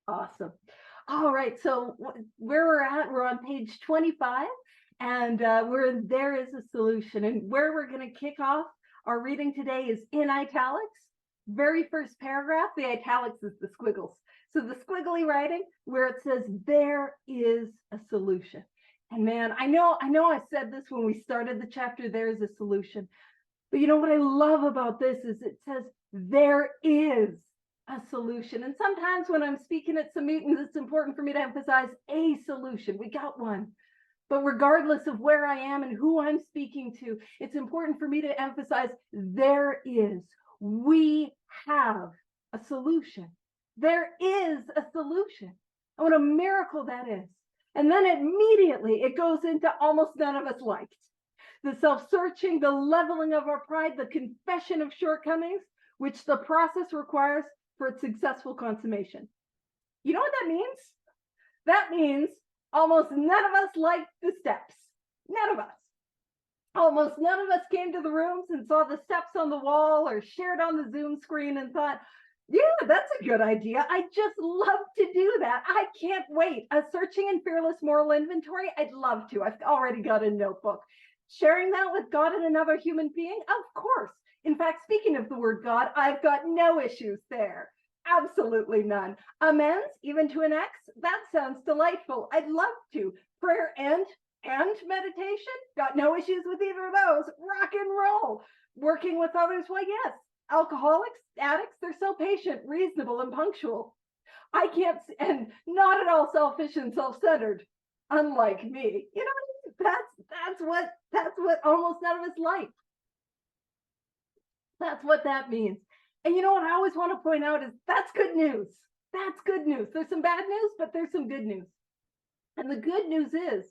Awesome. All right. So where we're at, we're on page 25, and we're there is a solution. And where we're going to kick off our reading today is in italics. Very first paragraph, the italics is the squiggles. So the squiggly writing where it says there is a solution. And man, I know I said this when we started the chapter, there is a solution. But you know what I love about this is it says there is a solution. And sometimes when I'm speaking at some meetings, it's important for me to emphasize a solution. We got one. But regardless of where I am and who I'm speaking to, it's important for me to emphasize there is. We have a solution. There is a solution. And what a miracle that is. And then immediately it goes into almost none of us liked. The self-searching, the leveling of our pride, the confession of shortcomings, which the process requires for its successful consummation. You know what that means? That means almost none of us liked the steps. None of us. Almost none of us came to the rooms and saw the steps on the wall or shared on the Zoom screen and thought, yeah, that's a good idea. I just love to do that. I can't wait. A searching and fearless moral inventory, I'd love to. I've already got a notebook. Sharing that with God and another human being? Of course. In fact, speaking of the word God, I've got no issues there. Absolutely none. Amends, even to an ex? That sounds delightful. I'd love to. Prayer and meditation? Got no issues with either of those. Rock and roll. Working with others? Why, yes. Alcoholics, addicts, they're so patient, reasonable, and punctual. I can't, and not at all selfish and self-centered, unlike me. You know, that's what almost none of us like. That's what that means. And you know what I always want to point out is that's good news. That's good news. There's some bad news, but there's some good news. And the good news is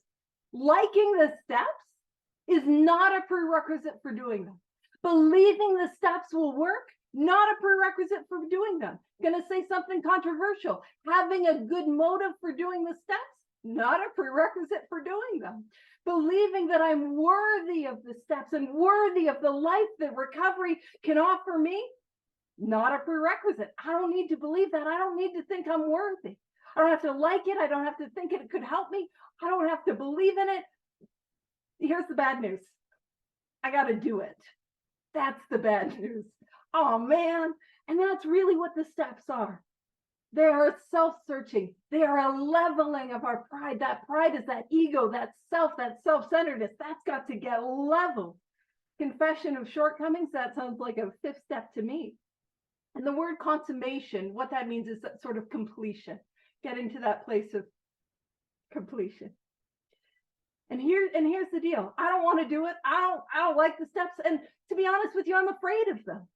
liking the steps is not a prerequisite for doing them. Believing the steps will work, not a prerequisite for doing them. I'm going to say something controversial. Having a good motive for doing the steps, not a prerequisite for doing them. Believing that I'm worthy of the steps and worthy of the life that recovery can offer me, not a prerequisite. I don't need to believe that. I don't need to think I'm worthy. I don't have to like it. I don't have to think it could help me. I don't have to believe in it. Here's the bad news. I got to do it. That's the bad news. Oh, man. And that's really what the steps are. They are self-searching. They are a leveling of our pride. That pride is that ego, that self-centeredness. That's got to get leveled. Confession of shortcomings, that sounds like a fifth step to me. And the word consummation, what that means is that sort of completion, getting to that place of completion. And here's the deal. I don't want to do it. I don't like the steps. And to be honest with you, I'm afraid of them.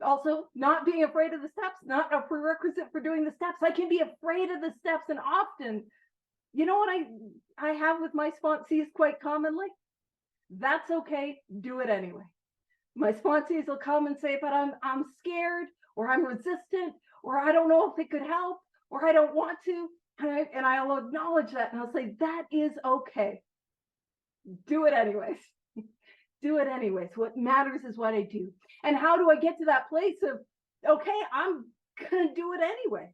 Also, not being afraid of the steps, not a prerequisite for doing the steps. I can be afraid of the steps. And often, you know what I have with my sponsees quite commonly? That's okay. Do it anyway. My sponsees will come and say, but I'm scared, or I'm resistant, or I don't know if it could help, or I don't want to. And I'll acknowledge that. And I'll say, that is okay. Do it anyways. Do it anyways. What matters is what I do. And how do I get to that place of, okay, I'm going to do it anyways?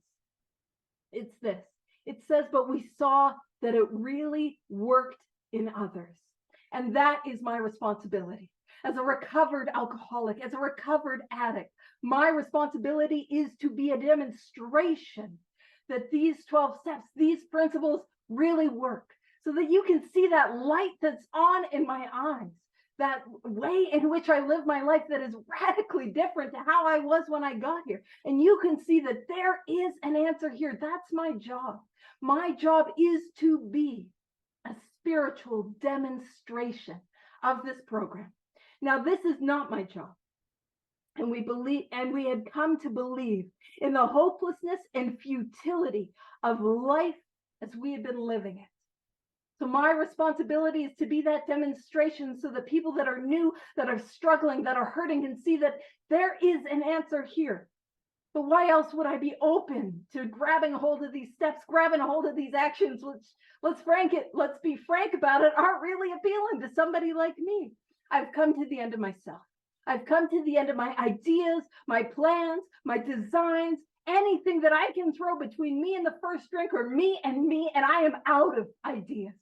It's this. It says, but we saw that it really worked in others. And that is my responsibility. As a recovered alcoholic, as a recovered addict, my responsibility is to be a demonstration that these 12 steps, these principles really work, so that you can see that light that's on in my eyes, that way in which I live my life that is radically different to how I was when I got here. And you can see that there is an answer here. That's my job. My job is to be a spiritual demonstration of this program. Now, this is not my job. And we had come to believe in the hopelessness and futility of life as we had been living it. So my responsibility is to be that demonstration so that people that are new, that are struggling, that are hurting can see that there is an answer here. But why else would I be open to grabbing a hold of these steps, grabbing a hold of these actions, which, let's be frank about it, aren't really appealing to somebody like me? I've come to the end of myself. I've come to the end of my ideas, my plans, my designs, anything that I can throw between me and the first drink, or me, and I am out of ideas.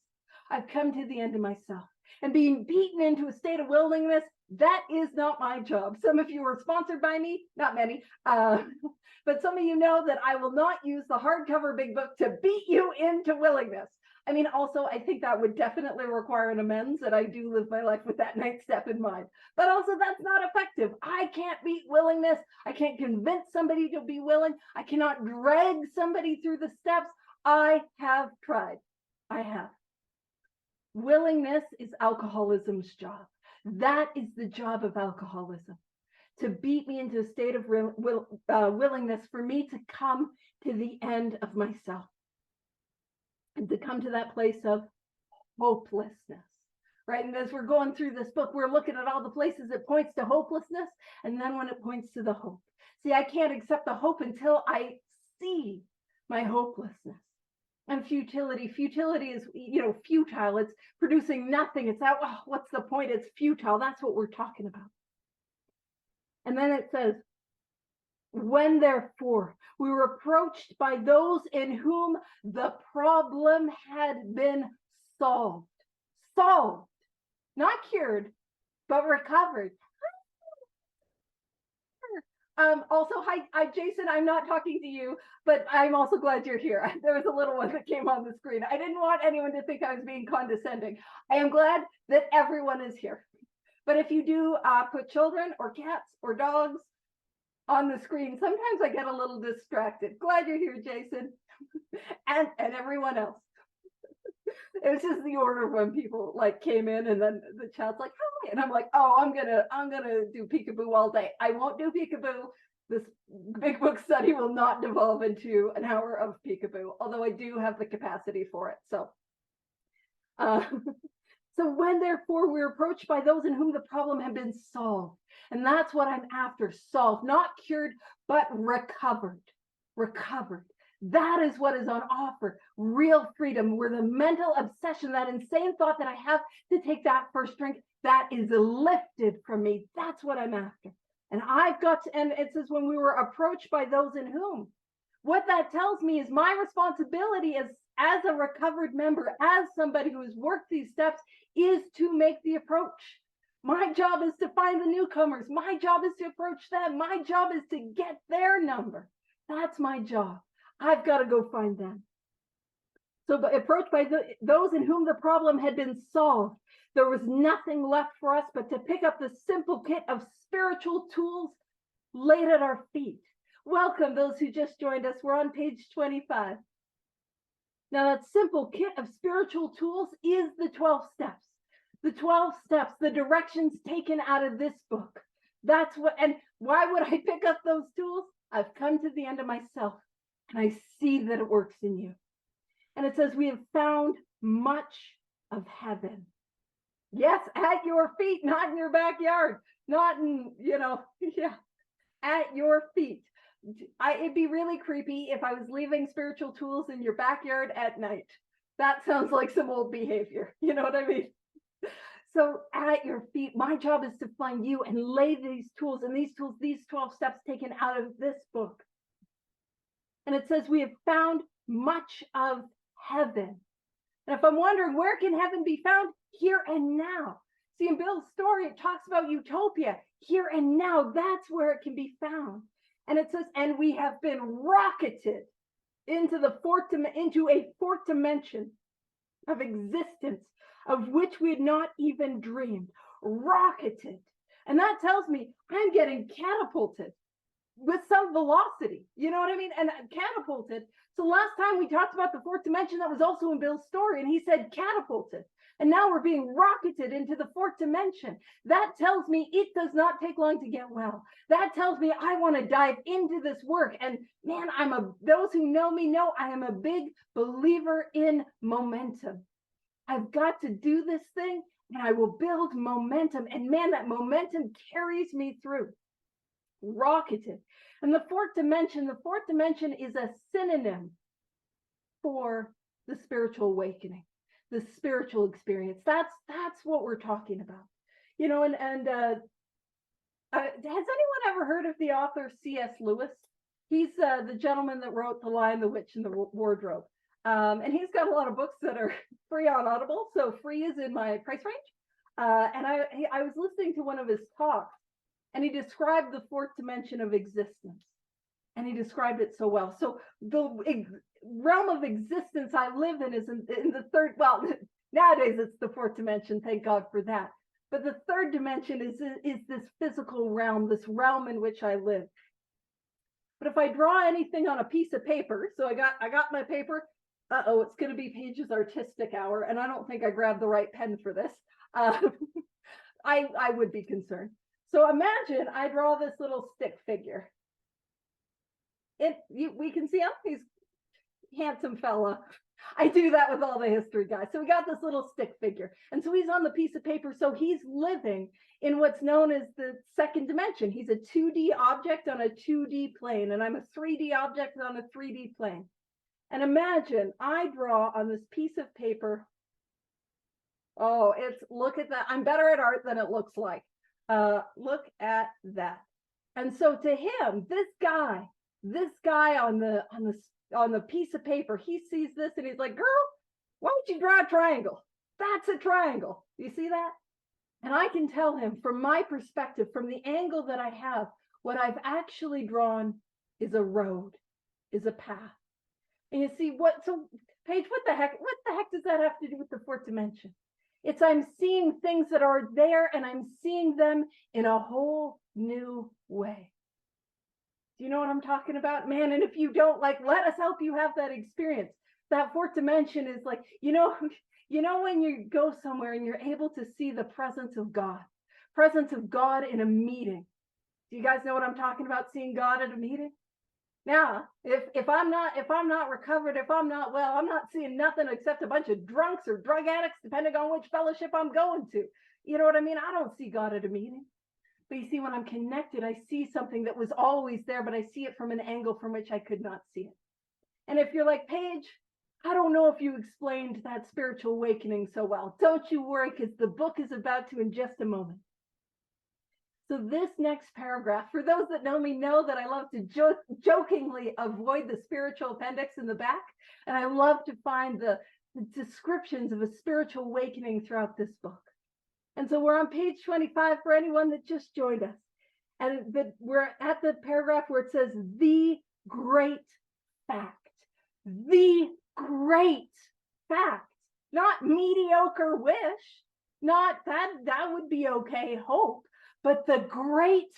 I've come to the end of myself. And being beaten into a state of willingness, that is not my job. Some of you are sponsored by me, not many, but some of you know that I will not use the hardcover big book to beat you into willingness. I mean, also, I think that would definitely require an amends, that I do live my life with that ninth step in mind. But also, that's not effective. I can't beat willingness. I can't convince somebody to be willing. I cannot drag somebody through the steps. I have tried. I have. Willingness is alcoholism's job. That is the job of alcoholism, to beat me into a state of willingness for me to come to the end of myself and to come to that place of hopelessness, right? And as we're going through this book, we're looking at all the places it points to hopelessness, and then when it points to the hope. See, I can't accept the hope until I see my hopelessness. And futility is, futile. It's producing nothing. It's that, oh, what's the point? It's futile. That's what we're talking about. And then it says, when therefore we were approached by those in whom the problem had been solved, not cured, but recovered. Also, hi, Jason, I'm not talking to you, but I'm also glad you're here. There was a little one that came on the screen. I didn't want anyone to think I was being condescending. I am glad that everyone is here. But if you do put children or cats or dogs on the screen, sometimes I get a little distracted. Glad you're here, Jason, and everyone else. It was just the order when people came in, and then the chat's like, hi, and I'm like, oh, I'm gonna do peekaboo all day. I won't do peekaboo. This big book study will not devolve into an hour of peekaboo, although I do have the capacity for it. So, so when therefore we're approached by those in whom the problem had been solved, and that's what I'm after, solved, not cured, but recovered. That is what is on offer. Real freedom, where the mental obsession, that insane thought that I have to take that first drink, that is lifted from me. That's what I'm after. And I've got to, and it says when we were approached by those in whom. What that tells me is my responsibility as a recovered member, as somebody who has worked these steps, is to make the approach. My job is to find the newcomers. My job is to approach them. My job is to get their number. That's my job. I've got to go find them. So approached by those in whom the problem had been solved, there was nothing left for us but to pick up the simple kit of spiritual tools laid at our feet. Welcome those who just joined us. We're on page 25. Now that simple kit of spiritual tools is the 12 steps. The 12 steps, the directions taken out of this book. That's what, and why would I pick up those tools? I've come to the end of myself. And I see that it works in you. And it says, we have found much of heaven. Yes, at your feet, not in your backyard, not in, at your feet. It'd be really creepy if I was leaving spiritual tools in your backyard at night. That sounds like some old behavior. You know what I mean? So at your feet, my job is to find you and lay these tools, these 12 steps taken out of this book. And it says, we have found much of heaven. And if I'm wondering, where can heaven be found? Here and now. See, in Bill's story, it talks about utopia. Here and now, that's where it can be found. And it says, and we have been rocketed into a fourth dimension of existence, of which we had not even dreamed. Rocketed. And that tells me I'm getting catapulted with some velocity, you know what I mean? And catapulted. So last time we talked about the fourth dimension, that was also in Bill's story, and he said catapulted. And now we're being rocketed into the fourth dimension. That tells me it does not take long to get well. That tells me I want to dive into this work. And man, those who know me know I am a big believer in momentum. I've got to do this thing, and I will build momentum. And man, that momentum carries me through. Rocketed. And the fourth dimension is a synonym for the spiritual awakening, the spiritual experience. That's what we're talking about. Has anyone ever heard of the author C.S. Lewis? He's the gentleman that wrote The Lion, the Witch, and the Wardrobe. And he's got a lot of books that are free on Audible. So free is in my price range. And I was listening to one of his talks, and he described the fourth dimension of existence. And he described it so well. So the realm of existence I live in is in the third, well, nowadays it's the fourth dimension, thank God for that. But the third dimension is this physical realm, this realm in which I live. But if I draw anything on a piece of paper, so I got my paper, it's going to be Paige's artistic hour, and I don't think I grabbed the right pen for this. I would be concerned. So imagine I draw this little stick figure. We can see him. He's a handsome fella. I do that with all the history guys. So we got this little stick figure. And so he's on the piece of paper. So he's living in what's known as the second dimension. He's a 2D object on a 2D plane. And I'm a 3D object on a 3D plane. And imagine I draw on this piece of paper. Oh, look at that. I'm better at art than it looks like. Look at that. And so to him, this guy on the piece of paper, he sees this and he's like, girl, why don't you draw a triangle? That's a triangle. You see that? And I can tell him from my perspective, from the angle that I have, what I've actually drawn is a road, is a path. And you see so Paige, what the heck does that have to do with the fourth dimension? It's I'm seeing things that are there and I'm seeing them in a whole new way. Do you know what I'm talking about? Man, and if you don't, let us help you have that experience. That fourth dimension is like, you know when you go somewhere and you're able to see the presence of God in a meeting. Do you guys know what I'm talking about, seeing God at a meeting? Now, if I'm not recovered, if I'm not well, I'm not seeing nothing except a bunch of drunks or drug addicts, depending on which fellowship I'm going to. You know what I mean? I don't see God at a meeting. But you see, when I'm connected, I see something that was always there, but I see it from an angle from which I could not see it. And if you're like, Paige, I don't know if you explained that spiritual awakening so well. Don't you worry, because the book is about to in just a moment. So this next paragraph, for those that know me know that I love to jokingly avoid the spiritual appendix in the back. And I love to find the descriptions of a spiritual awakening throughout this book. And so we're on page 25 for anyone that just joined us. And we're at the paragraph where it says, the great fact. The great fact. Not mediocre wish. Not that would be okay, hope. But the great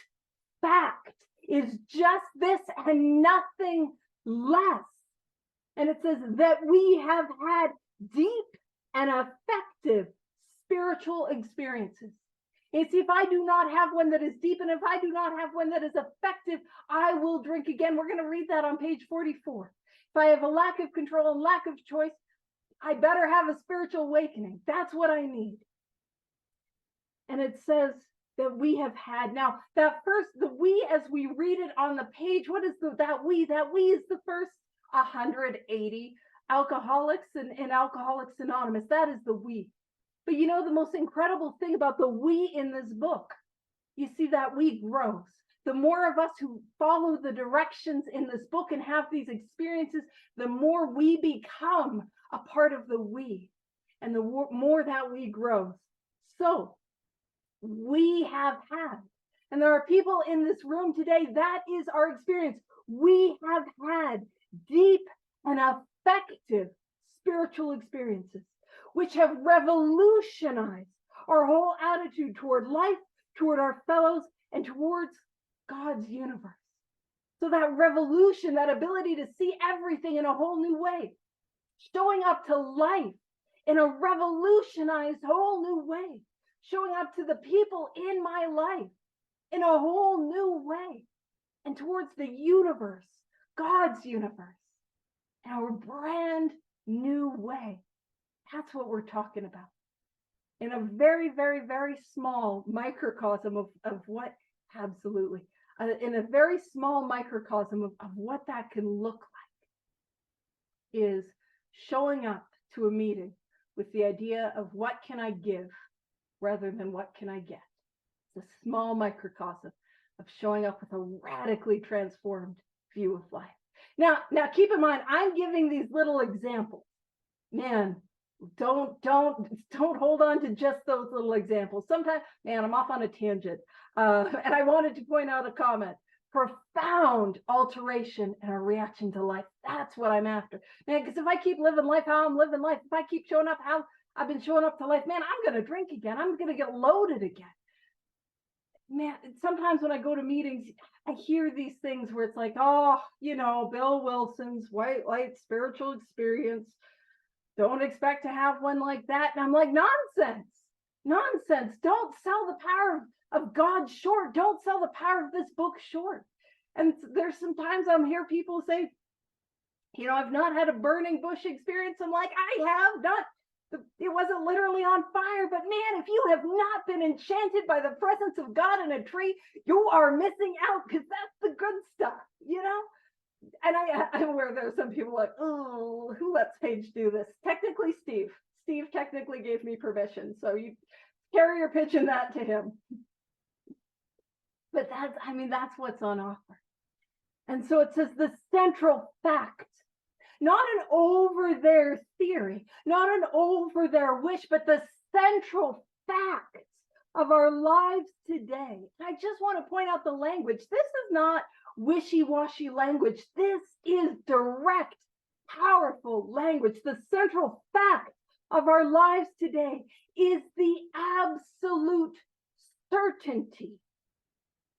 fact is just this and nothing less. And it says that we have had deep and effective spiritual experiences. And see, if I do not have one that is deep and if I do not have one that is effective, I will drink again. We're going to read that on page 44. If I have a lack of control and lack of choice, I better have a spiritual awakening. That's what I need. And it says that we have had. Now, that first, the we, as we read it on the page, what is that we? That we is the first 180 alcoholics and Alcoholics Anonymous. That is the we. But you know, the most incredible thing about the we in this book, you see that we grows. The more of us who follow the directions in this book and have these experiences, the more we become a part of the we, and the more that we grows. So we have had, and there are people in this room today, that is our experience. We have had deep and effective spiritual experiences, which have revolutionized our whole attitude toward life, toward our fellows, and towards God's universe. So that revolution, that ability to see everything in a whole new way, showing up to life in a revolutionized whole new way, showing up to the people in my life in a whole new way, and towards the universe, God's universe, in a brand new way. That's what we're talking about. In a very, very, very small microcosm of what, absolutely, in a very small microcosm of what that can look like, is showing up to a meeting with the idea of what can I give rather than what can I get. It's a small microcosm of showing up with a radically transformed view of life. Now keep in mind, I'm giving these little examples. Man, don't hold on to just those little examples. Sometimes, man, I'm off on a tangent. And I wanted to point out a comment. Profound alteration in our reaction to life. That's what I'm after. Man, because if I keep living life how I'm living life, if I keep showing up how I've been showing up to life, man, I'm going to drink again. I'm going to get loaded again. Man, sometimes when I go to meetings, I hear these things where it's like, oh, Bill Wilson's white light spiritual experience. Don't expect to have one like that. And I'm like, nonsense. Don't sell the power of God short. Don't sell the power of this book short. And there's sometimes I'm hear people say, I've not had a burning bush experience. I'm like, I have not. It wasn't literally on fire, but man, if you have not been enchanted by the presence of God in a tree, you are missing out, because that's the good stuff, And I'm aware there are some people like, oh, who lets Paige do this? Technically, Steve. Steve technically gave me permission, so you carry your pigeon that to him. But that's what's on offer. And so it says the central fact, not an over there theory, not an over there wish, but the central fact of our lives today. I just want to point out the language. This is not wishy-washy language. This is direct, powerful language. The central fact of our lives today is the absolute certainty.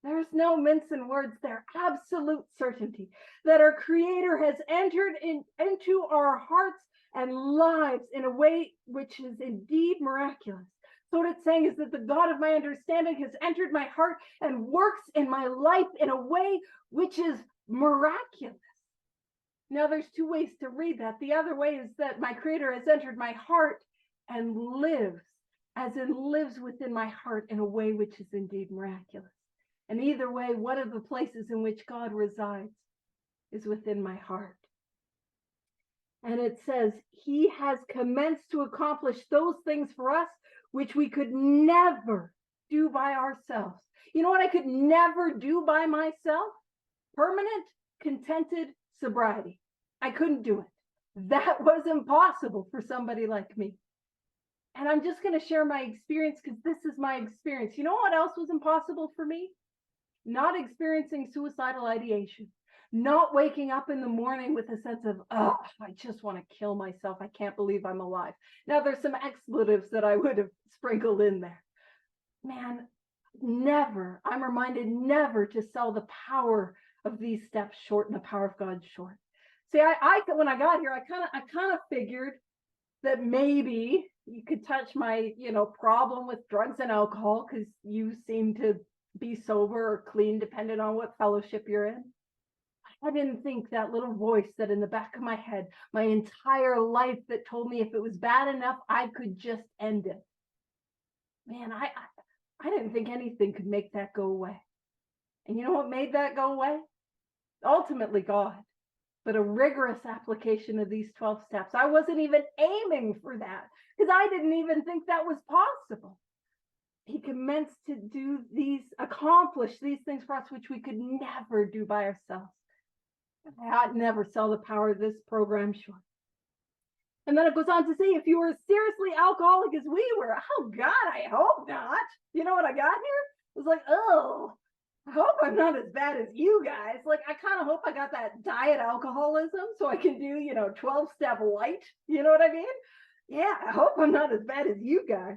There's no mincing words there. Absolute certainty that our Creator has entered into our hearts and lives in a way which is indeed miraculous. So what it's saying is that the God of my understanding has entered my heart and works in my life in a way which is miraculous. Now, there's two ways to read that. The other way is that my Creator has entered my heart and lives, as in lives within my heart in a way which is indeed miraculous. And either way, one of the places in which God resides is within my heart. And it says, He has commenced to accomplish those things for us which we could never do by ourselves. You know what I could never do by myself? Permanent, contented sobriety. I couldn't do it. That was impossible for somebody like me. And I'm just going to share my experience, because this is my experience. You know what else was impossible for me? Not experiencing suicidal ideation, not waking up in the morning with a sense of, oh, I just want to kill myself. I can't believe I'm alive. Now, there's some expletives that I would have sprinkled in there. Man, never, I'm reminded never to sell the power of these steps short and the power of God short. See, I when I got here, I kind of figured that maybe you could touch my, problem with drugs and alcohol, because you seem to be sober or clean, depending on what fellowship you're in. I didn't think that little voice that in the back of my head, my entire life, that told me if it was bad enough, I could just end it. Man, I didn't think anything could make that go away. And you know what made that go away? Ultimately, God, but a rigorous application of these 12 steps. I wasn't even aiming for that, because I didn't even think that was possible. He commenced to accomplish these things for us, which we could never do by ourselves. I'd never sell the power of this program short. And then it goes on to say, if you were seriously alcoholic as we were, oh God, I hope not. You know what I got here? It was like, oh, I hope I'm not as bad as you guys. Like, I kind of hope I got that diet alcoholism so I can do, 12-step light. You know what I mean? Yeah, I hope I'm not as bad as you guys.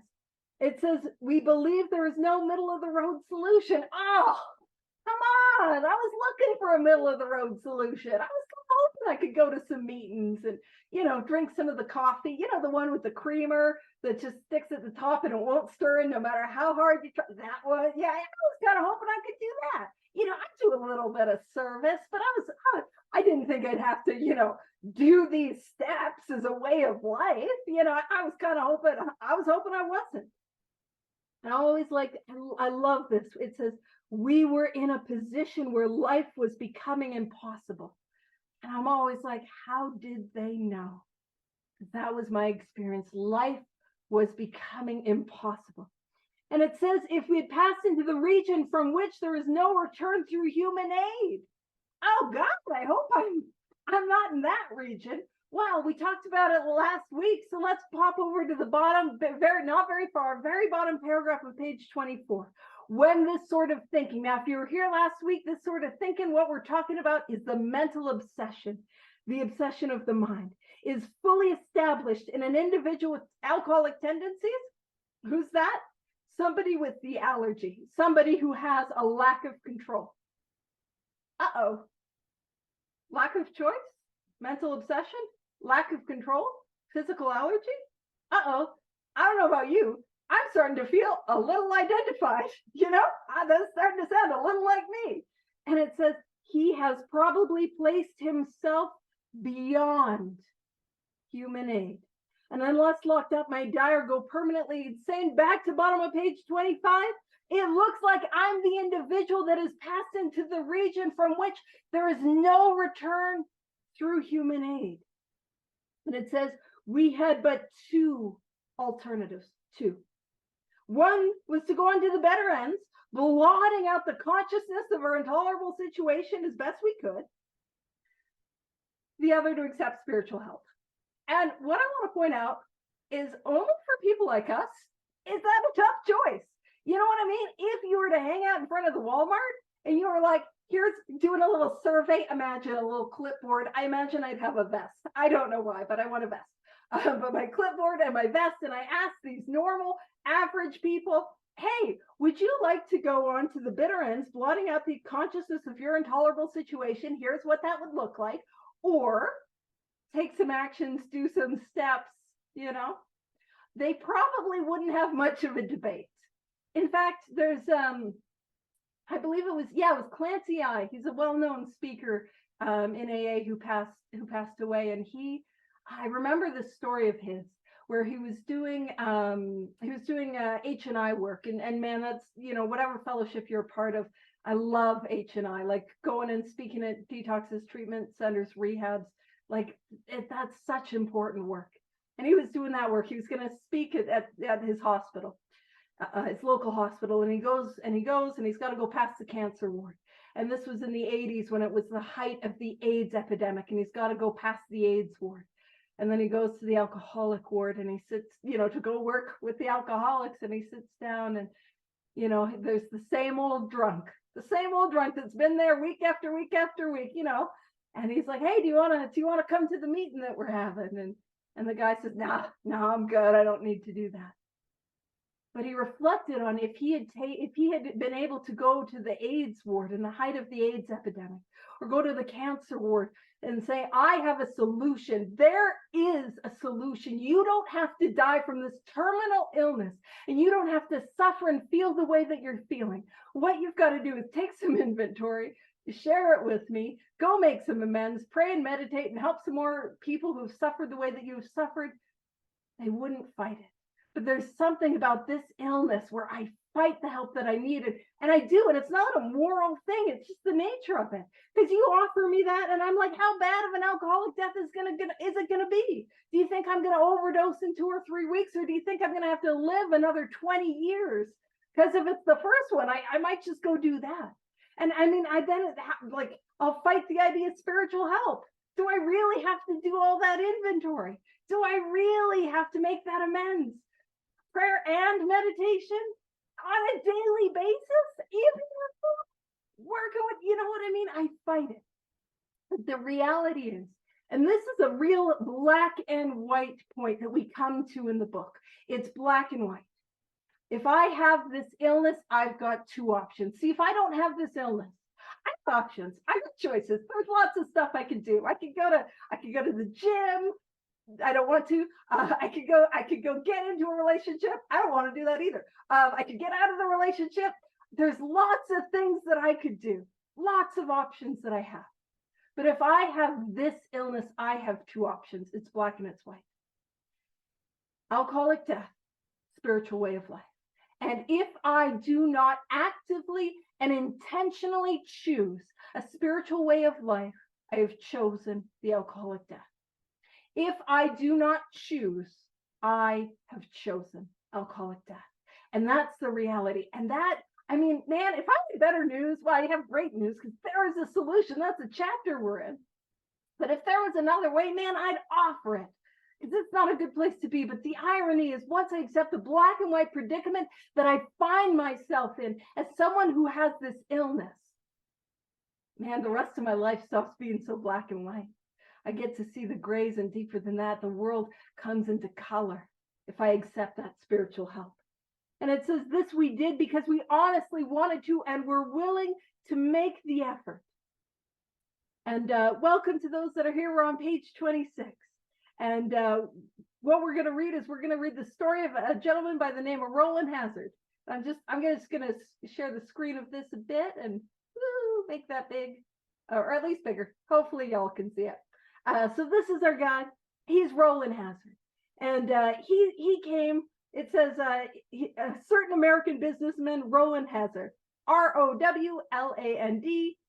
It says, we believe there is no middle of the road solution. Oh, come on. I was looking for a middle of the road solution. I was hoping I could go to some meetings and, drink some of the coffee, the one with the creamer that just sticks at the top and it won't stir in no matter how hard you try. That one. Yeah, I was kind of hoping I could do that. I do a little bit of service, but I didn't think I'd have to, do these steps as a way of life. I was kind of hoping, I wasn't. And I love this. It says, we were in a position where life was becoming impossible. And I'm always like, how did they know? That was my experience. Life was becoming impossible. And it says, if we had passed into the region from which there is no return through human aid. Oh God, I hope I'm not in that region. Wow, we talked about it last week, so let's pop over to the bottom, not very far, very bottom paragraph of page 24. When this sort of thinking, now if you were here last week, this sort of thinking, what we're talking about is the mental obsession, the obsession of the mind, is fully established in an individual with alcoholic tendencies. Who's that? Somebody with the allergy, somebody who has a lack of control. Uh-oh. Lack of choice, mental obsession, lack of control, physical allergy. Uh-oh. I don't know about you. I'm starting to feel a little identified, that's starting to sound a little like me. And it says he has probably placed himself beyond human aid. And unless locked up, my dire go permanently insane. Back to bottom of page 25. It looks like I'm the individual that has passed into the region from which there is no return through human aid. And it says we had but two alternatives. Two. One was to go on to the better ends, blotting out the consciousness of our intolerable situation as best we could. The other to accept spiritual help. And what I want to point out is only for people like us is that a tough choice. You know what I mean? If you were to hang out in front of the Walmart and you were like, here's doing a little survey, imagine a little clipboard. I imagine I'd have a vest. I don't know why, but I want a vest. But my clipboard and my vest, and I asked these normal, average people, hey, would you like to go on to the bitter ends, blotting out the consciousness of your intolerable situation? Here's what that would look like. Or take some actions, do some steps, They probably wouldn't have much of a debate. In fact, there's, I believe it was Clancy I. He's a well-known speaker in AA who passed away. And I remember this story of his where he was doing H&I work. And man, that's, whatever fellowship you're a part of, I love H&I, like going and speaking at detoxes, treatment centers, rehabs, that's such important work. And he was doing that work. He was going to speak at his hospital. His local hospital, and he goes and he's got to go past the cancer ward. And this was in the 80s when it was the height of the AIDS epidemic, and he's got to go past the AIDS ward. And then he goes to the alcoholic ward, and he sits, to go work with the alcoholics, and he sits down, and there's the same old drunk that's been there week after week after week, and he's like, hey, do you want to come to the meeting that we're having? And the guy says, nah, I'm good, I don't need to do that. But he reflected on if he had been able to go to the AIDS ward in the height of the AIDS epidemic, or go to the cancer ward and say, I have a solution. There is a solution. You don't have to die from this terminal illness, and you don't have to suffer and feel the way that you're feeling. What you've got to do is take some inventory, share it with me, go make some amends, pray and meditate, and help some more people who've suffered the way that you've suffered. They wouldn't fight it. But there's something about this illness where I fight the help that I needed, and I do, and it's not a moral thing, it's just the nature of it. Because you offer me that, and I'm like, how bad of an alcoholic death is it gonna be? Do you think I'm gonna overdose in 2 or 3 weeks, or do you think I'm gonna have to live another 20 years? Because if it's the first one, I might just go do that. And I mean, I'll fight the idea of spiritual help. Do I really have to do all that inventory? Do I really have to make that amends? Prayer and meditation on a daily basis, even working with, what I mean? I fight it. But the reality is, and this is a real black and white point that we come to in the book. It's black and white. If I have this illness, I've got 2 options. See, if I don't have this illness, I have options. I have choices. There's lots of stuff I can do. I could go to the gym. I don't want to. I could go get into a relationship. I don't want to do that either. I could get out of the relationship. There's lots of things that I could do. Lots of options that I have. But if I have this illness, I have 2 options. It's black and it's white. Alcoholic death, spiritual way of life. And if I do not actively and intentionally choose a spiritual way of life, I have chosen the alcoholic death. If I do not choose, I have chosen alcoholic death. And that's the reality. And that I mean, man, if I had better news, well, I have great news because there is a solution. That's the chapter we're in. But if there was another way, man, I'd offer it because it's not a good place to be. But the irony is, once I accept the black and white predicament that I find myself in as someone who has this illness, man, the rest of my life stops being so black and white. I get to see the grays, and deeper than that, the world comes into color if I accept that spiritual help. And it says this we did because we honestly wanted to and were willing to make the effort. And welcome to those that are here. We're on page 26. And what we're going to read is we're going to read the story of a gentleman by the name of Rowland Hazard. I'm just going to share the screen of this a bit and make that big, or at least bigger. Hopefully y'all can see it. So this is our guy. He's Rowland Hazard. And he came, it says a certain American businessman, Rowland Hazard, Rowland, Hazard,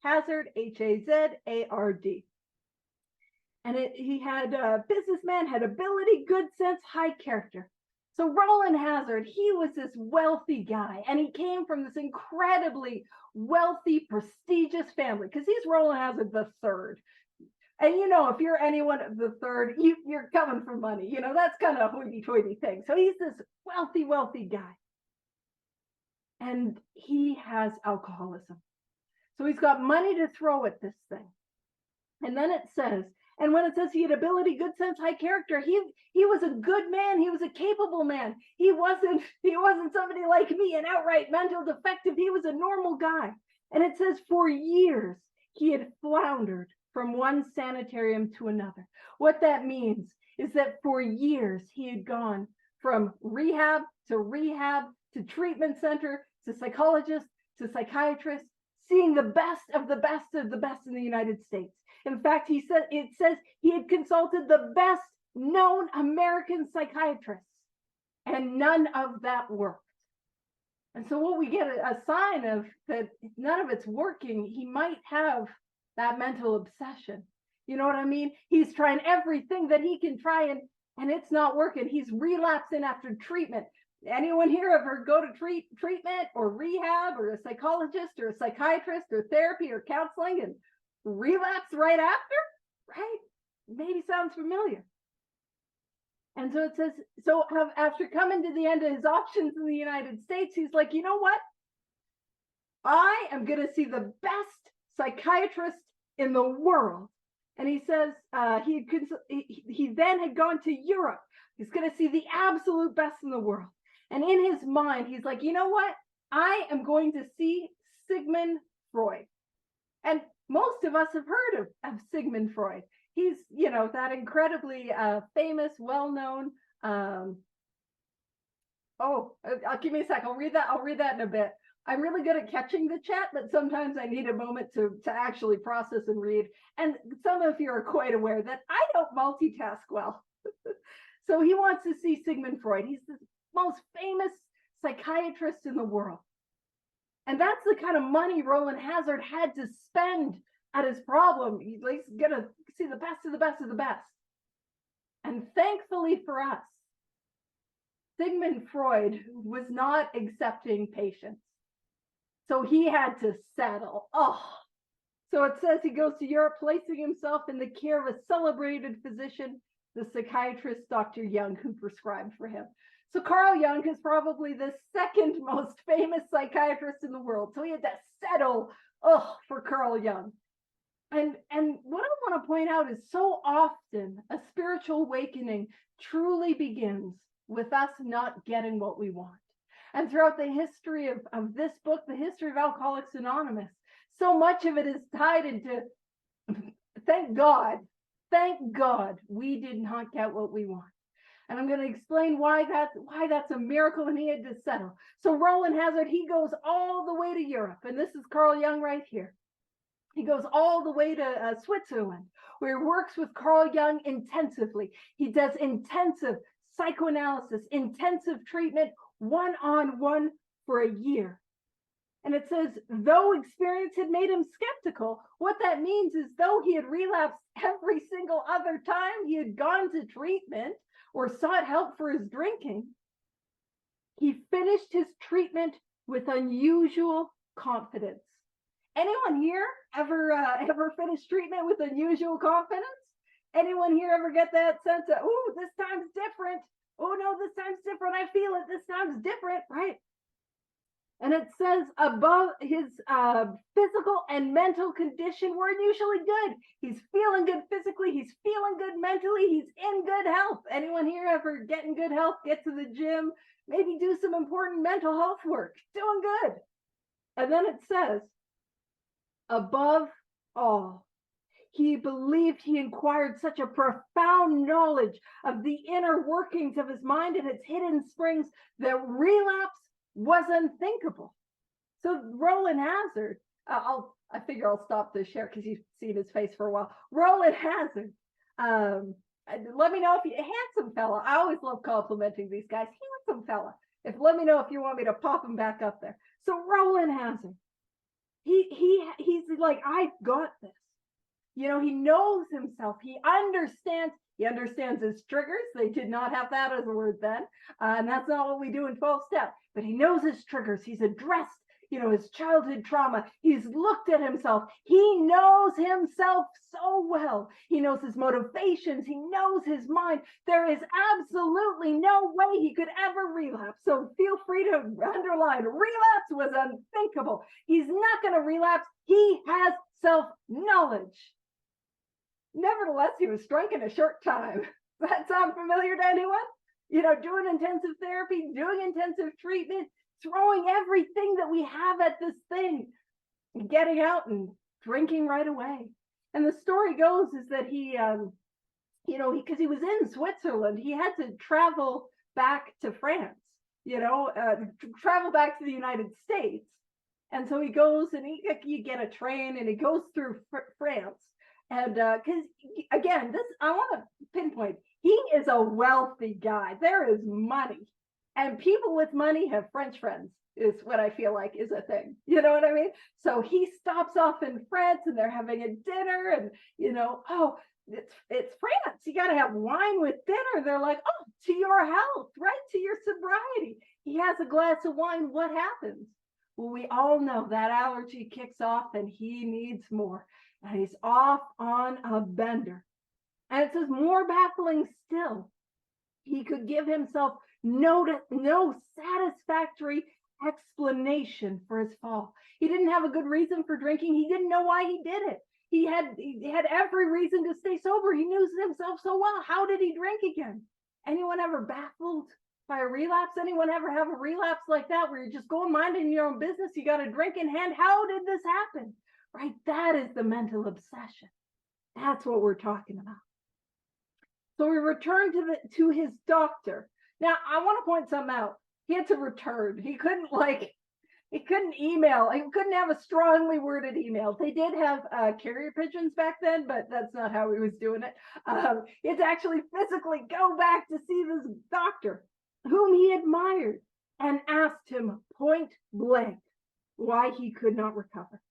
Hazard. And he had businessman, had ability, good sense, high character. So Rowland Hazard, he was this wealthy guy, and he came from this incredibly wealthy, prestigious family, because he's Rowland Hazard the third. And you know, if you're anyone of the third, you're coming for money. You know, that's kind of a hoity-toity thing. So he's this wealthy guy. And he has alcoholism. So he's got money to throw at this thing. And then it says, and when it says he had ability, good sense, high character, he was a good man. He was a capable man. He wasn't somebody like me, an outright mental defective. He was a normal guy. And it says for years he had floundered from one sanitarium to another. What that means is that for years he had gone from rehab to treatment center to psychologist to psychiatrist, seeing the best of the best of the best in the United States. In fact, it says he had consulted the best known American psychiatrists, and none of that worked. And so what we get a sign of that none of it's working, he might have that mental obsession. You know what I mean? He's trying everything that he can try, and it's not working. He's relapsing after treatment. Anyone here ever go to treatment or rehab or a psychologist or a psychiatrist or therapy or counseling and relapse right after? Right? Maybe sounds familiar. And so it says, so after coming to the end of his options in the United States, he's like, you know what? I am going to see the best psychiatrist in the world. And he says he then had gone to Europe. He's going to see the absolute best in the world. And in his mind, he's like, you know what? I am going to see Sigmund Freud. And most of us have heard of Sigmund Freud. He's, you know, that incredibly famous, well-known. Give me a sec. I'll read that in a bit. I'm really good at catching the chat, but sometimes I need a moment to actually process and read. And some of you are quite aware that I don't multitask well. So he wants to see Sigmund Freud. He's the most famous psychiatrist in the world. And that's the kind of money Rowland Hazard had to spend at his problem. He's going to see the best of the best of the best. And thankfully for us, Sigmund Freud was not accepting patients. So he had to settle. So it says he goes to Europe, placing himself in the care of a celebrated physician, the psychiatrist Dr. Jung, who prescribed for him. So Carl Jung is probably the second most famous psychiatrist in the world. So he had to settle for Carl Jung. And what I want to point out is so often a spiritual awakening truly begins with us not getting what we want. And throughout the history of this book, the history of Alcoholics Anonymous, so much of it is tied into, thank God, we did not get what we want. And I'm going to explain why that's a miracle and he had to settle. So Rowland Hazard, he goes all the way to Europe. And this is Carl Jung right here. He goes all the way to Switzerland, where he works with Carl Jung intensively. He does intensive psychoanalysis, intensive treatment, one-on-one for a year. And it says, though experience had made him skeptical, what that means is though he had relapsed every single other time he had gone to treatment or sought help for his drinking, he finished his treatment with unusual confidence. Anyone here ever finish treatment with unusual confidence? Anyone here ever get that sense of, oh, this time's different? Oh no, this time's different. I feel it. This time's different, right? And it says above his physical and mental condition were unusually good. He's feeling good physically. He's feeling good mentally. He's in good health. Anyone here ever get in good health? Get to the gym, maybe do some important mental health work. Doing good. And then it says, above all, he believed he acquired such a profound knowledge of the inner workings of his mind and its hidden springs that relapse was unthinkable. So Roland Hazard, I figure I'll stop this share because you've seen his face for a while. Roland Hazard, let me know if you, handsome fella. I always love complimenting these guys. Handsome fella. Let me know if you want me to pop him back up there. So Roland Hazard, he's like, I've got this. You know, he knows himself. He understands his triggers. They did not have that as a word then. And that's not what we do in 12 step, but he knows his triggers. He's addressed, his childhood trauma. He's looked at himself. He knows himself so well. He knows his motivations. He knows his mind. There is absolutely no way he could ever relapse. So feel free to underline, relapse was unthinkable. He's not going to relapse. He has self-knowledge. Nevertheless, he was strong in a short time. Does that sound familiar to anyone? Doing intensive therapy, doing intensive treatment, throwing everything that we have at this thing, getting out and drinking right away. And the story goes is that he, because he was in Switzerland, he had to travel back to France, travel back to the United States. And so he goes and you get a train and he goes through France. And because again, I want to pinpoint, he is a wealthy guy. There is money, and people with money have French friends, is what I feel like is a thing. You know what I mean? So he stops off in France and they're having a dinner, and oh, it's France. You got to have wine with dinner. They're like, oh, to your health, right? To your sobriety. He has a glass of wine. What happens? Well, we all know that allergy kicks off and he needs more. And he's off on a bender. And it says, more baffling still, he could give himself no satisfactory explanation for his fall. He didn't have a good reason for drinking. He didn't know why he did it. He had every reason to stay sober. He knew himself so well. How did he drink again? Anyone ever baffled by a relapse? Anyone ever have a relapse like that where you're just going minding your own business? You got a drink in hand. How did this happen? Right? That is the mental obsession. That's what we're talking about. So we return to his doctor. Now, I want to point something out. He had to return. He couldn't email. He couldn't have a strongly worded email. They did have carrier pigeons back then, but that's not how he was doing it. He had to actually physically go back to see this doctor, whom he admired, and asked him point blank why he could not recover.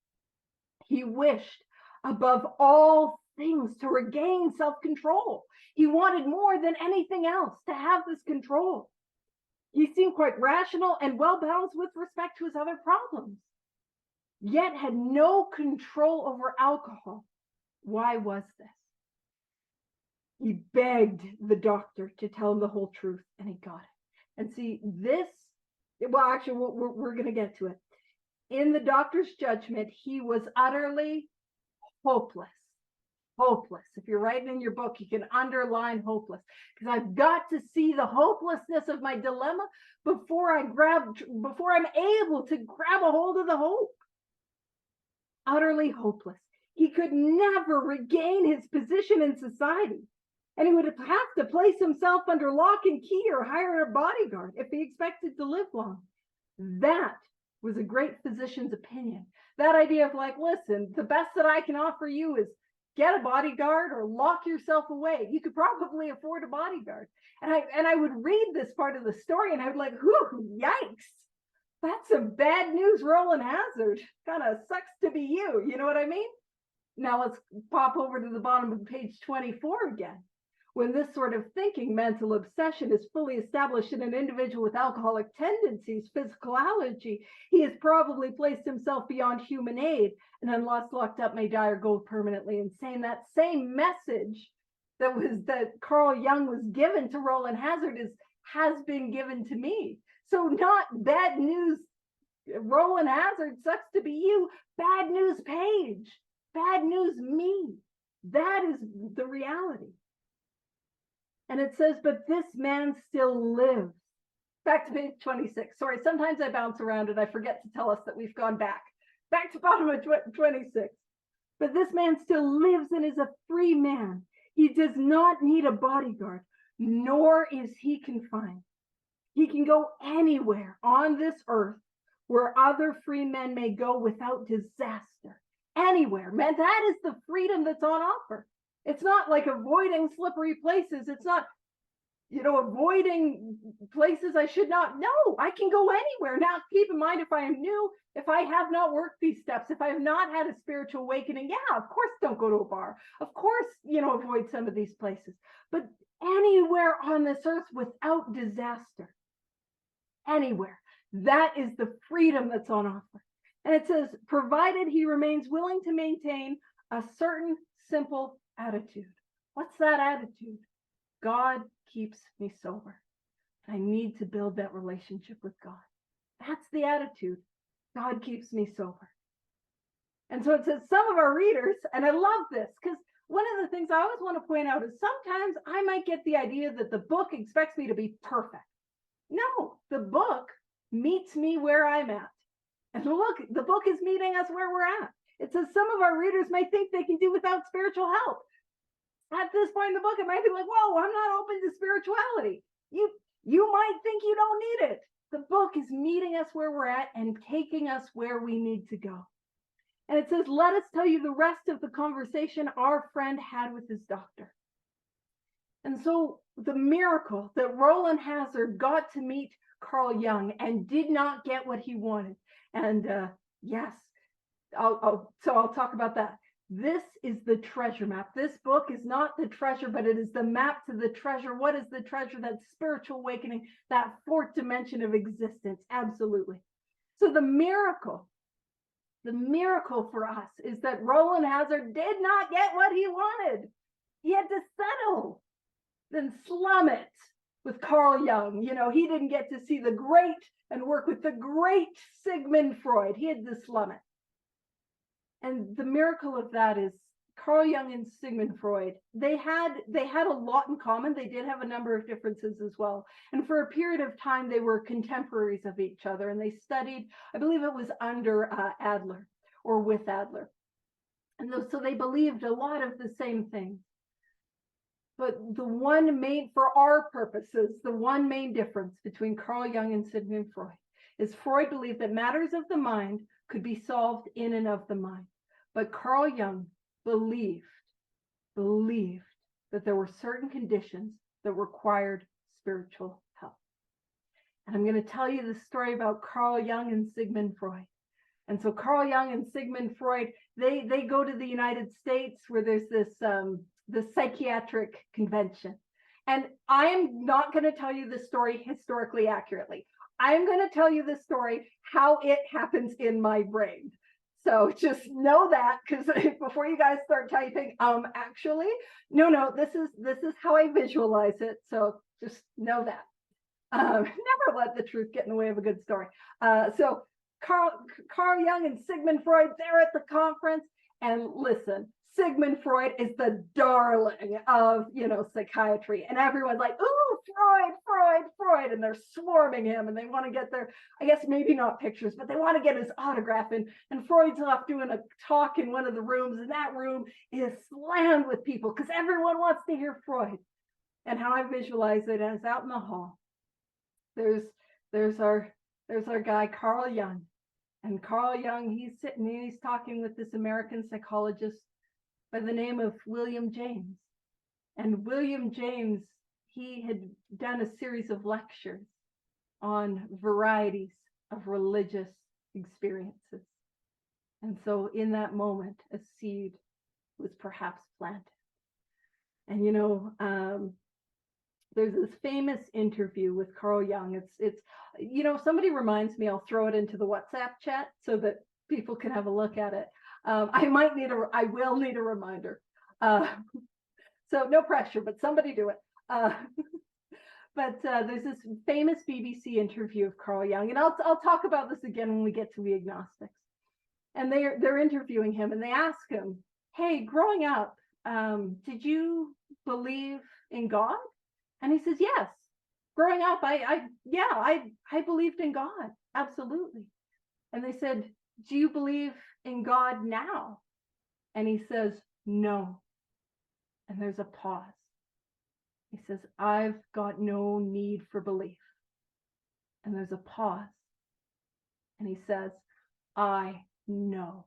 He wished above all things to regain self-control. He wanted more than anything else to have this control. He seemed quite rational and well-balanced with respect to his other problems, yet had no control over alcohol. Why was this? He begged the doctor to tell him the whole truth, and he got it. And see, this, well, actually, we're going to get to it. In the doctor's judgment, he was utterly hopeless. Hopeless. If you're writing in your book, you can underline hopeless, because I've got to see the hopelessness of my dilemma before I'm able to grab a hold of the hope. Utterly hopeless. He could never regain his position in society, and he would have to place himself under lock and key or hire a bodyguard if he expected to live long. That was a great physician's opinion. That idea of like, listen, the best that I can offer you is get a bodyguard or lock yourself away. You could probably afford a bodyguard. And I would read this part of the story and I would like, whew, yikes. That's some bad news, Roland Hazard. Kind of sucks to be you. You know what I mean? Now let's pop over to the bottom of page 24 again. When this sort of thinking, mental obsession, is fully established in an individual with alcoholic tendencies, physicality, he has probably placed himself beyond human aid, and unless locked up may die or go permanently insane. That same message that Carl Jung was given to Roland Hazard has been given to me. So not bad news, Roland Hazard, sucks to be you. Bad news, Paige. Bad news, me. That is the reality. And it says, but this man still lives. Back to page 26. Sorry, sometimes I bounce around and I forget to tell us that we've gone back. Back to bottom of 26. But this man still lives and is a free man. He does not need a bodyguard, nor is he confined. He can go anywhere on this earth where other free men may go without disaster. Anywhere. Man, that is the freedom that's on offer. It's not like avoiding slippery places. It's not, avoiding places I should not. No, I can go anywhere. Now, keep in mind, if I am new, if I have not worked these steps, if I have not had a spiritual awakening, yeah, of course, don't go to a bar. Of course, avoid some of these places. But anywhere on this earth without disaster, anywhere. That is the freedom that's on offer. And it says, provided he remains willing to maintain a certain simple attitude. What's that attitude? God keeps me sober. I need to build that relationship with God. That's the attitude. God keeps me sober. And so it says some of our readers, and I love this, because one of the things I always want to point out is sometimes I might get the idea that the book expects me to be perfect. No, the book meets me where I'm at. And look, the book is meeting us where we're at. It says some of our readers may think they can do without spiritual help. At this point in the book, it might be like, whoa, I'm not open to spirituality. You might think you don't need it. The book is meeting us where we're at and taking us where we need to go. And it says, let us tell you the rest of the conversation our friend had with his doctor. And so the miracle that Roland Hazard got to meet Carl Jung and did not get what he wanted. And yes, I'll talk about that. This is the treasure map. This book is not the treasure, but it is the map to the treasure. What is the treasure? That spiritual awakening, that fourth dimension of existence. Absolutely. So the miracle for us is that Roland Hazard did not get what he wanted. He had to settle, then slum it with Carl Jung. He didn't get to see the great and work with the great Sigmund Freud. He had to slum it. And the miracle of that is Carl Jung and Sigmund Freud, they had a lot in common. They did have a number of differences as well. And for a period of time, they were contemporaries of each other. And they studied, I believe it was under Adler or with Adler. And so they believed a lot of the same things. But for our purposes, the one main difference between Carl Jung and Sigmund Freud is Freud believed that matters of the mind could be solved in and of the mind. But Carl Jung believed that there were certain conditions that required spiritual help. And I'm going to tell you the story about Carl Jung and Sigmund Freud. And so Carl Jung and Sigmund Freud, they go to the United States where there's the psychiatric convention. And I am not going to tell you the story historically accurately. I'm going to tell you the story how it happens in my brain. So just know that, because before you guys start typing, actually, no, this is how I visualize it. So just know that. Never let the truth get in the way of a good story. So Carl Jung and Sigmund Freud, they're at the conference, and listen, Sigmund Freud is the darling of, psychiatry, and everyone's like, ooh, Freud, and they're swarming him, and they want to get their, I guess maybe not pictures, but they want to get his autograph, and Freud's off doing a talk in one of the rooms, and that room is slammed with people because everyone wants to hear Freud. And how I visualize it is out in the hall. There's our guy Carl Jung, and Carl Jung, he's sitting and he's talking with this American psychologist by the name of William James. And William James, he had done a series of lectures on varieties of religious experiences. And so in that moment, a seed was perhaps planted. And, you know, there's this famous interview with Carl Jung. It's, you know, somebody reminds me, I'll throw it into the WhatsApp chat so that people can have a look at it. I will need a reminder. So no pressure, but somebody do it. But there's this famous BBC interview of Carl Jung, and I'll talk about this again when we get to the agnostics. And they're interviewing him, and they ask him, "Hey, growing up, did you believe in God?" And he says, "Yes. Growing up, I believed in God, absolutely." And they said, "Do you believe in God now?" And he says, "No." And there's a pause. He says, "I've got no need for belief." And there's a pause. And he says, "I know."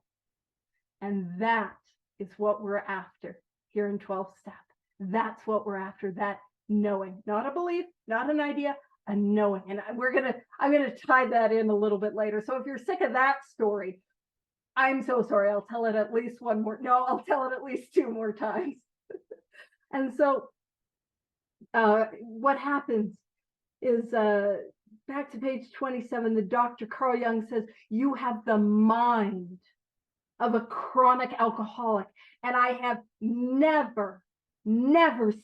And that is what we're after here in 12 step. That's what we're after, that knowing, not a belief, not an idea, a knowing. And I'm going to tie that in a little bit later. So if you're sick of that story, I'm so sorry. I'll tell it at least I'll tell it at least 2 more times. And so what happens is back to page 27, the Dr. Carl Jung says, "You have the mind of a chronic alcoholic. And I have never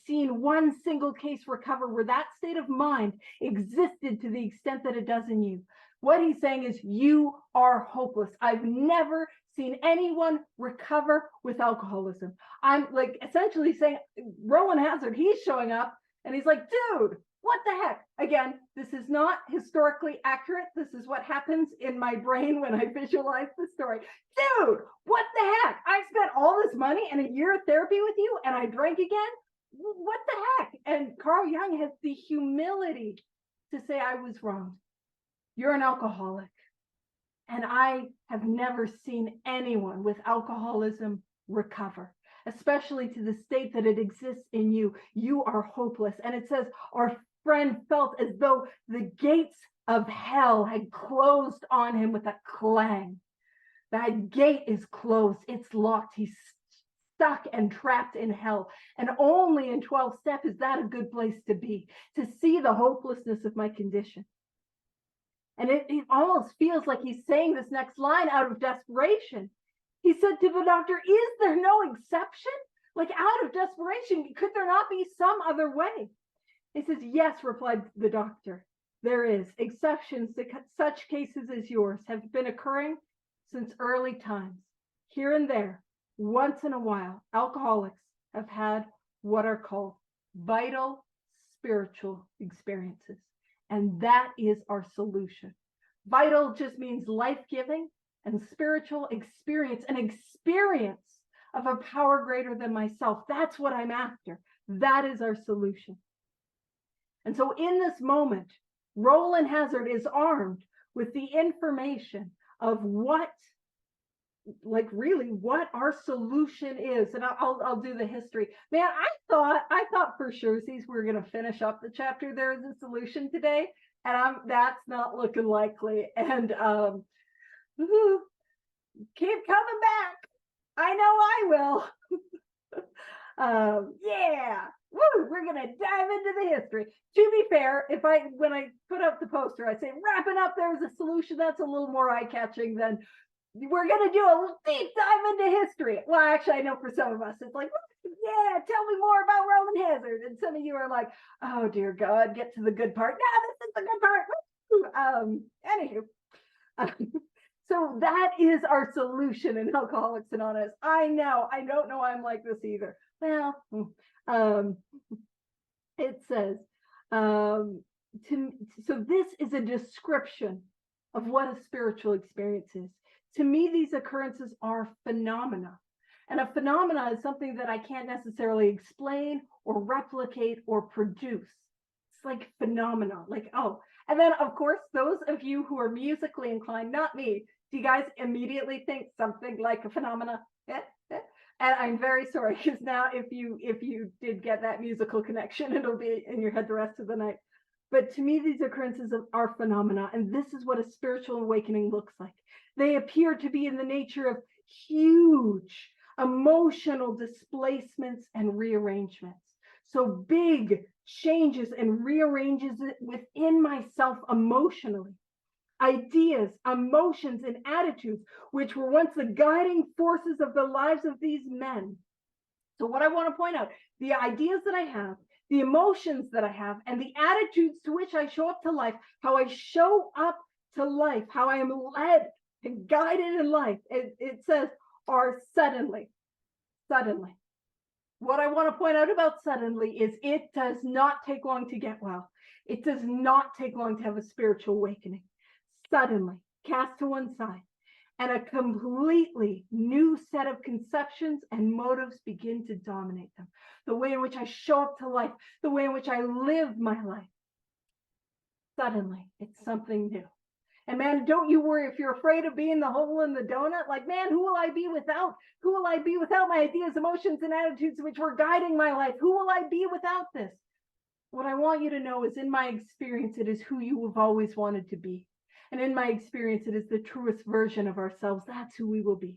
seen one single case recover where that state of mind existed to the extent that it does in you." What he's saying is, you are hopeless. I've never seen anyone recover with alcoholism. I'm like essentially saying, Roland Hazard, he's showing up and he's like, "Dude, what the heck?" Again, this is not historically accurate. This is what happens in my brain when I visualize the story. "Dude, what the heck? I spent all this money and a year of therapy with you and I drank again? What the heck?" And Carl Jung has the humility to say, "I was wrong. You're an alcoholic. And I have never seen anyone with alcoholism recover, especially to the state that it exists in you. You are hopeless." And it says, our friend felt as though the gates of hell had closed on him with a clang. That gate is closed. It's locked. He's stuck and trapped in hell. And only in 12 step is that a good place to be, to see the hopelessness of my condition. And it almost feels like he's saying this next line out of desperation. He said to the doctor, "Is there no exception? Like, out of desperation, could there not be some other way?" He says, "Yes," replied the doctor, "there is. Exceptions to such cases as yours have been occurring since early times. Here and there, once in a while, alcoholics have had what are called vital spiritual experiences. And that is our solution." Vital just means life-giving, and spiritual experience, an experience of a power greater than myself. That's what I'm after. That is our solution. And so in this moment, Roland Hazard is armed with the information of what our solution is. And I'll do the history. Man, I thought for sure we're going to finish up the chapter There Is a Solution today, and that's not looking likely. And keep coming back. I know I will. Yeah. Woo, we're going to dive into the history. To be fair, when I put up the poster, I say, "Wrapping up There Is a Solution," that's a little more eye-catching than we're going to do a deep dive into history. Well, actually, I know for some of us, it's like, "Yeah, tell me more about Roland Hazard." And some of you are like, "Oh, dear God, get to the good part." No, this is the good part. Anywho. So that is our solution in Alcoholics Anonymous. I know. I don't know I'm like this either. Well, it says, so this is a description of what a spiritual experience is. To me, these occurrences are phenomena. And a phenomena is something that I can't necessarily explain or replicate or produce. It's like phenomena, like, oh. And then, of course, those of you who are musically inclined, not me, do you guys immediately think something like a phenomena? And I'm very sorry, because now if you did get that musical connection, it'll be in your head the rest of the night. But to me, these occurrences are phenomena, and this is what a spiritual awakening looks like. They appear to be in the nature of huge emotional displacements and rearrangements. So big changes and rearranges it within myself emotionally. Ideas, emotions, and attitudes, which were once the guiding forces of the lives of these men. So what I want to point out, the ideas that I have, the emotions that I have, and the attitudes to which I show up to life, how I show up to life, how I am led and guided in life, it says, are suddenly. What I want to point out about suddenly is it does not take long to get well. It does not take long to have a spiritual awakening. Suddenly, cast to one side, and a completely new set of conceptions and motives begin to dominate them. The way in which I show up to life, the way in which I live my life. Suddenly, it's something new. And man, don't you worry if you're afraid of being the hole in the donut. Like, man, who will I be without? Who will I be without my ideas, emotions, and attitudes which were guiding my life? Who will I be without this? What I want you to know is, in my experience, it is who you have always wanted to be. And in my experience, it is the truest version of ourselves. That's who we will be.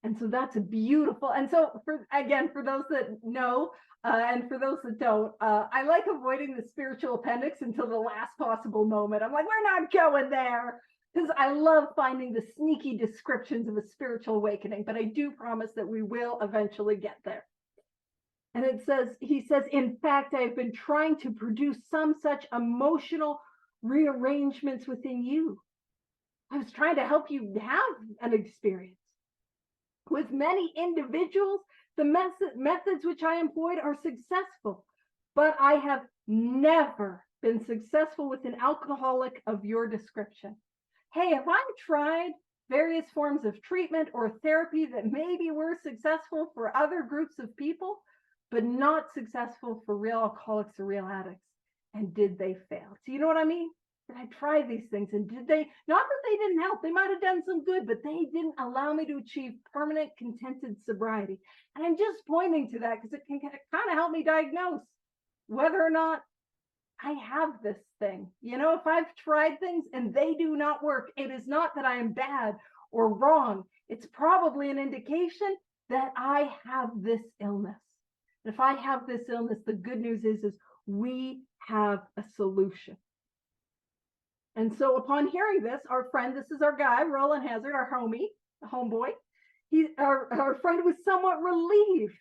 And so that's a beautiful. And so for those that know, and for those that don't, I like avoiding the spiritual appendix until the last possible moment. I'm like, we're not going there, because I love finding the sneaky descriptions of a spiritual awakening, but I do promise that we will eventually get there. And he says, in fact, I've been trying to produce some such emotional rearrangements within you. I was trying to help you have an experience. With many individuals, the methods which I employed are successful, but I have never been successful with an alcoholic of your description. Hey, have I tried various forms of treatment or therapy that maybe were successful for other groups of people, but not successful for real alcoholics or real addicts? And did they fail? So you know what I mean? Did I try these things, and did they, not that they didn't help, they might have done some good, but they didn't allow me to achieve permanent contented sobriety. And I'm just pointing to that because it can kind of help me diagnose whether or not I have this thing. You know, if I've tried things and they do not work, it is not that I am bad or wrong. It's probably an indication that I have this illness. If I have this illness, the good news is we have a solution. And so upon hearing this, our friend, this is our guy, Roland Hazard, our homeboy, our friend was somewhat relieved,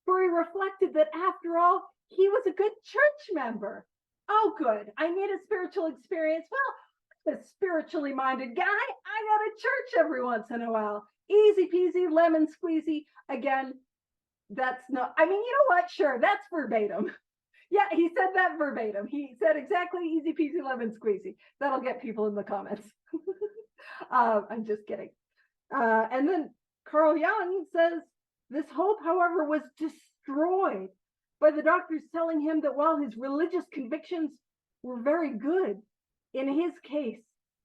for he reflected that after all, he was a good church member. Oh, good. I need a spiritual experience. Well, I'm a spiritually minded guy. I go to church every once in a while. Easy peasy, lemon squeezy. Again, that's not, I mean, you know what? Sure, that's verbatim. Yeah, he said that verbatim. He said exactly easy peasy lemon squeezy. That'll get people in the comments. I'm just kidding. And then Carl Jung says, this hope, however, was destroyed by the doctors telling him that while his religious convictions were very good, in his case,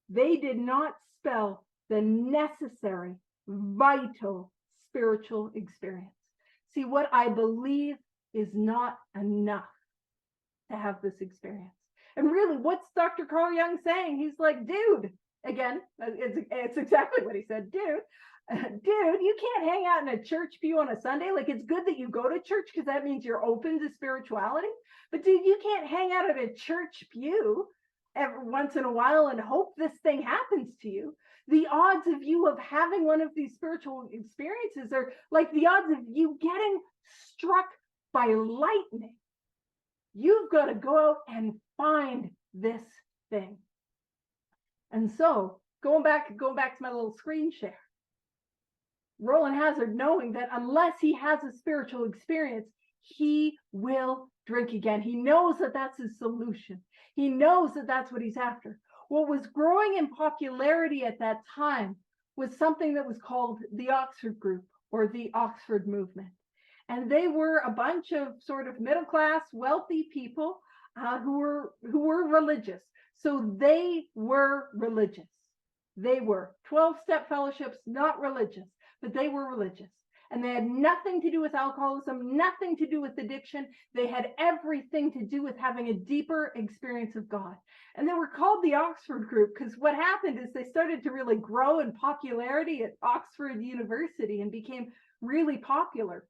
they did not spell the necessary, vital spiritual experience. See, what I believe is not enough to have this experience. And really, what's Dr. Carl Jung saying? He's like, dude, again, it's exactly what he said, dude, you can't hang out in a church pew on a Sunday. Like, it's good that you go to church because that means you're open to spirituality. But dude, you can't hang out at a church pew every once in a while and hope this thing happens to you. The odds of you of having one of these spiritual experiences are like the odds of you getting struck by lightning. You've got to go out and find this thing. And so going back to my little screen share, Roland Hazard, knowing that unless he has a spiritual experience, he will drink again. He knows that that's his solution. He knows that that's what he's after. What was growing in popularity at that time was something that was called the Oxford Group, or the Oxford Movement. And they were a bunch of sort of middle-class, wealthy people who were religious. So they were religious. They were 12-step fellowships, not religious, but they were religious. And they had nothing to do with alcoholism, nothing to do with addiction. They had everything to do with having a deeper experience of God. And they were called the Oxford Group because what happened is they started to really grow in popularity at Oxford University and became really popular.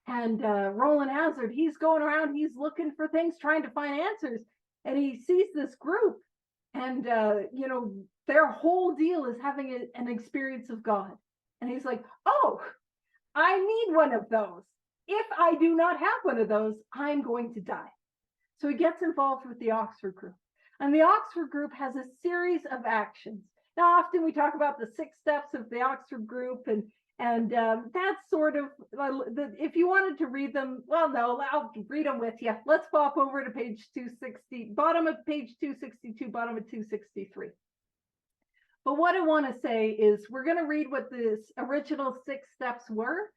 And Roland Hazard, he's going around, he's looking for things, trying to find answers. And he sees this group, and their whole deal is having an experience of God. And he's like, oh, I need one of those. If I do not have one of those, I'm going to die. So he gets involved with the Oxford group. And the Oxford group has a series of actions. Now, often we talk about the 6 steps of the Oxford group, and that's sort of, if you wanted to read them, well, no, I'll read them with you. Let's pop over to page 260, bottom of page 262, bottom of 263. But what I want to say is we're going to read what the original 6 steps were,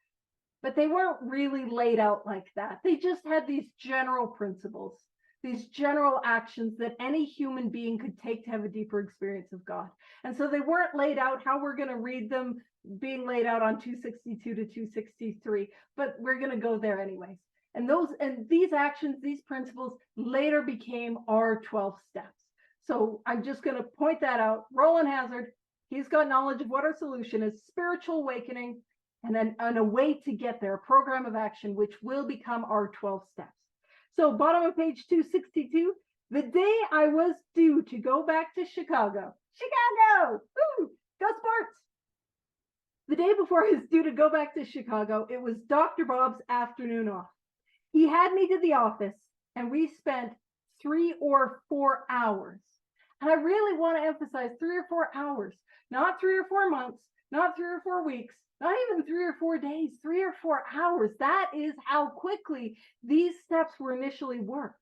but they weren't really laid out like that. They just had these general principles, these general actions that any human being could take to have a deeper experience of God. And so they weren't laid out how we're going to read them being laid out on 262 to 263, but we're going to go there anyways. And these actions, these principles later became our 12 steps. So I'm just going to point that out. Roland Hazard, he's got knowledge of what our solution is, spiritual awakening, and then a way to get there, a program of action, which will become our 12 steps. So bottom of page 262, the day I was due to go back to Chicago. Woo, go Sparks! The day before I was due to go back to Chicago, it was Dr. Bob's afternoon off. He had me to the office, and we spent 3 or 4 hours. And I really want to emphasize 3 or 4 hours, not 3 or 4 months, not 3 or 4 weeks, not even 3 or 4 days, 3 or 4 hours. That is how quickly these steps were initially worked.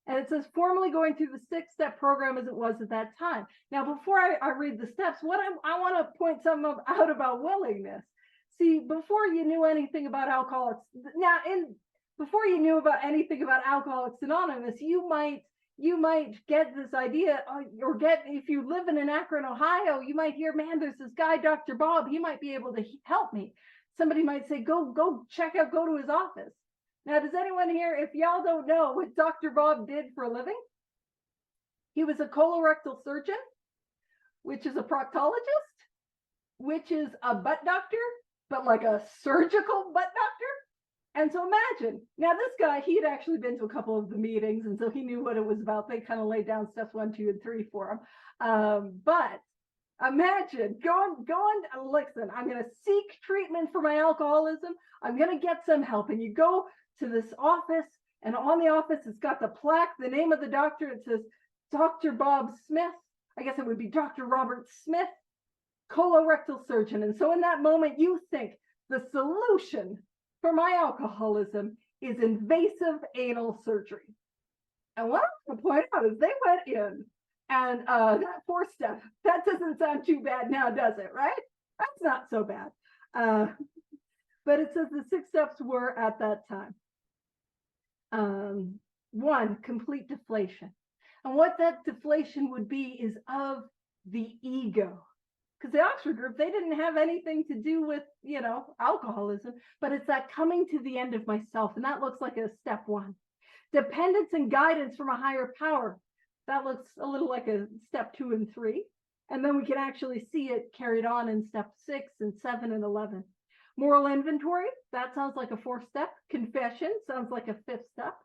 And it says formally going through the 6-step program as it was at that time. Now, before I read the steps, what I want to point something out about willingness. See, before you knew anything about Alcoholics, before you knew about anything about Alcoholics Anonymous, you might get this idea, or if you live in Akron, Ohio, you might hear, man, there's this guy, Dr. Bob, he might be able to help me. Somebody might say, go to his office. Now, does anyone here, if y'all don't know what Dr. Bob did for a living? He was a colorectal surgeon, which is a proctologist, which is a butt doctor, but like a surgical butt doctor. And so imagine, now this guy, he had actually been to a couple of the meetings, and so he knew what it was about. They kind of laid down steps 1, 2, and 3 for him. But imagine going, listen, I'm going to seek treatment for my alcoholism. I'm going to get some help. And you go to this office, and on the office, it's got the plaque, the name of the doctor. It says Dr. Bob Smith. I guess it would be Dr. Robert Smith, colorectal surgeon. And so in that moment, you think the solution for my alcoholism is invasive anal surgery. And what I want to point out is they went in, and that 4th step, that doesn't sound too bad now, does it, right? That's not so bad. But it says the 6 steps were at that time. 1, complete deflation. And what that deflation would be is of the ego. Because the Oxford group, they didn't have anything to do with, alcoholism, but it's that coming to the end of myself. And that looks like a step 1. Dependence and guidance from a higher power. That looks a little like a step 2 and 3. And then we can actually see it carried on in step 6 and 7 and 11. Moral inventory, that sounds like a 4th step. Confession sounds like a 5th step.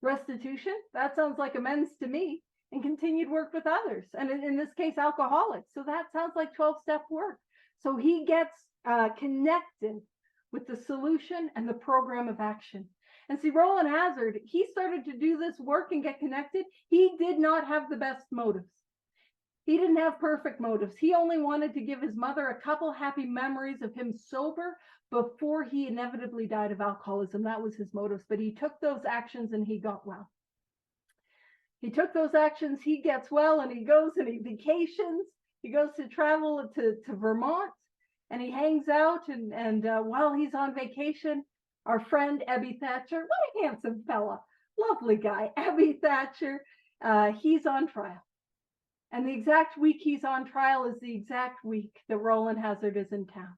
Restitution, that sounds like amends to me. And continued work with others, and in this case, alcoholics. So that sounds like 12-step work. So he gets connected with the solution and the program of action. And see, Roland Hazard, he started to do this work and get connected. He did not have the best motives. He didn't have perfect motives. He only wanted to give his mother a couple happy memories of him sober before he inevitably died of alcoholism. That was his motives. But he took those actions and he got well. He took those actions, he gets well, and he goes and he vacations. He goes to travel to Vermont, and he hangs out. And while he's on vacation, our friend Ebby Thatcher, what a handsome fella, lovely guy, Ebby Thatcher, he's on trial. And the exact week he's on trial is the exact week that Roland Hazard is in town.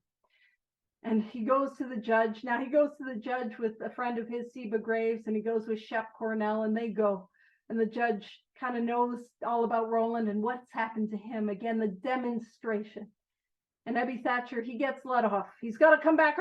And he goes to the judge. Now he goes to the judge with a friend of his, Seba Graves, and he goes with Shep Cornell, and they go. And the judge kind of knows all about Roland and what's happened to him. Again, the demonstration. And Ebby Thatcher, he gets let off. He's got to come back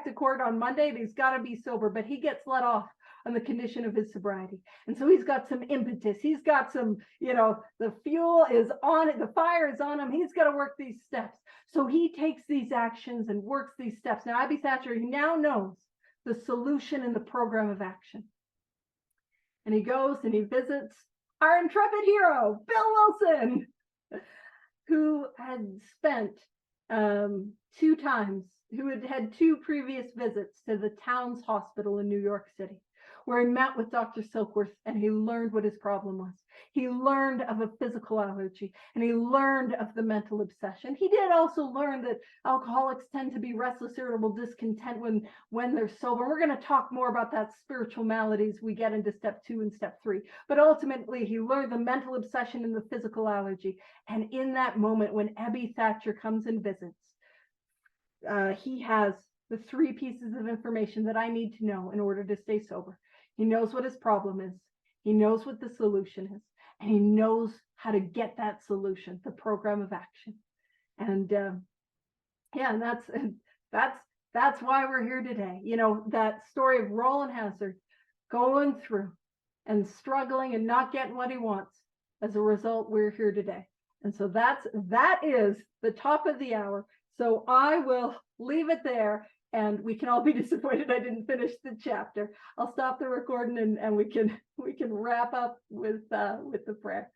to court on Monday, and he's got to be sober, but he gets let off on the condition of his sobriety. And so he's got some impetus. He's got some, the fuel is on it, the fire is on him. He's got to work these steps. So he takes these actions and works these steps. Now, Ebby Thatcher, he now knows the solution and the program of action. And he goes and he visits our intrepid hero, Bill Wilson, who had spent two times, who had had two previous visits to the Towns Hospital in New York City, where he met with Dr. Silkworth and he learned what his problem was. He learned of a physical allergy and he learned of the mental obsession. He did also learn that alcoholics tend to be restless, irritable, discontent when they're sober. We're going to talk more about that spiritual maladies we get into step 2 and step 3. But ultimately, he learned the mental obsession and the physical allergy. And in that moment, when Ebby Thatcher comes and visits, he has the 3 pieces of information that I need to know in order to stay sober. He knows what his problem is. He knows what the solution is. And he knows how to get that solution, the program of action. And and that's why we're here today. That story of Roland Hazard going through and struggling and not getting what he wants. As a result, we're here today. And so that is the top of the hour. So I will leave it there, and we can all be disappointed I didn't finish the chapter. I'll stop the recording and we can wrap up with the prayer.